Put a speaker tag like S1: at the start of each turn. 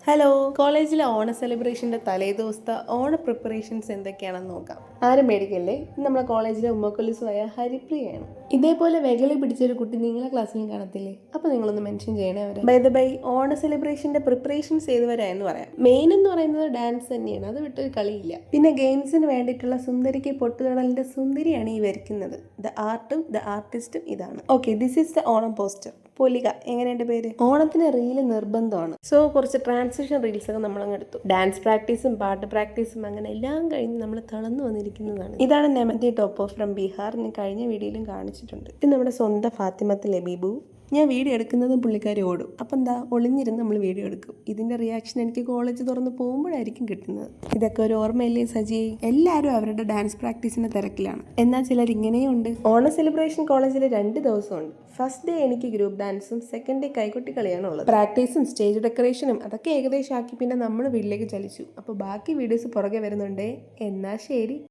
S1: Hello, കോളേജിലെ ഓണ സെലിബ്രേഷൻ്റെ തലേദിവസത്തെ ഓണ പ്രിപ്പറേഷൻസ് എന്തൊക്കെയാണെന്ന് നോക്കാം. ആരും മേടിക്കല്ലേ, നമ്മളെ കോളേജിലെ ഉമ്മക്കൊല്ലിസുമായ ഹരിപ്രിയയാണ്. ഇതേപോലെ വെകളി പിടിച്ചൊരു കുട്ടി നിങ്ങളെ ക്ലാസ്സിലും കാണത്തില്ലേ? അപ്പോൾ നിങ്ങളൊന്ന് മെൻഷൻ ചെയ്യണേ അവരെ. ബൈ ദ ബൈ, ഓണ സെലിബ്രേഷൻ്റെ പ്രിപ്പറേഷൻസ് ചെയ്തവരായെന്ന് പറയാം. മെയിൻ എന്ന് പറയുന്നത് ഡാൻസ് തന്നെയാണ്, അത് വിട്ടൊരു കളിയില്ല. പിന്നെ ഗെയിംസിന് വേണ്ടിയിട്ടുള്ള സുന്ദരിക്ക് പൊട്ടുതടലിൻ്റെ സുന്ദരിയാണ് ഈ വരയ്ക്കുന്നത്. ദ ആർട്ടും ദ ആർട്ടിസ്റ്റും ഇതാണ്. Okay, this is the Onam poster. Polika, എങ്ങനെയുണ്ട് പേര്? ഓണത്തിന് റീല് നിർബന്ധമാണ്. സോ കുറച്ച് ട്രാൻസിഷൻ റീൽസ് ഒക്കെ നമ്മളങ്ങ് എടുത്തു. ഡാൻസ് പ്രാക്ടീസും പാട്ട് പ്രാക്ടീസും അങ്ങനെ എല്ലാം കഴിഞ്ഞ് നമ്മൾ തളർന്നു വന്നിരിക്കുന്നതാണ്. ഇതാണ് നെമന്തി ടോപ്പോ ഫ്രം ബീഹാർ. ഞാൻ കഴിഞ്ഞ വീഡിയോയിലും കാണിച്ചിട്ടുണ്ട്. ഇത് നമ്മുടെ സ്വന്തം ഫാത്തിമത്ത് ലബീബു. ഞാൻ വീഡിയോ എടുക്കുന്നതും പുള്ളിക്കാരി ഓടും. അപ്പം എന്താ, ഒളിഞ്ഞിരുന്ന് നമ്മൾ വീഡിയോ എടുക്കും. ഇതിൻ്റെ റിയാക്ഷൻ എനിക്ക് കോളേജ് തുറന്ന് പോകുമ്പോഴായിരിക്കും കിട്ടുന്നത്. ഇതൊക്കെ ഒരു ഓർമ്മയില്ലേ സജി? എല്ലാവരും അവരുടെ ഡാൻസ് പ്രാക്ടീസിൻ്റെ തിരക്കിലാണ്. എന്നാൽ ചിലർ ഇങ്ങനെയുണ്ട്. ഓണ സെലിബ്രേഷൻ കോളേജിൽ 2 ദിവസമുണ്ട്. ഫസ്റ്റ് ഡേ എനിക്ക് ഗ്രൂപ്പ് ഡാൻസും സെക്കൻഡ് ഡേ കൈകൊട്ടി കളിയാണ് ഉള്ളത്. പ്രാക്ടീസും സ്റ്റേജ് ഡെക്കറേഷനും അതൊക്കെ ഏകദേശം ആക്കി പിന്നെ നമ്മൾ വീട്ടിലേക്ക് ചലിച്ചു. അപ്പോൾ ബാക്കി വീഡിയോസ് പുറകെ വരുന്നുണ്ടേ. എന്നാൽ ശരി.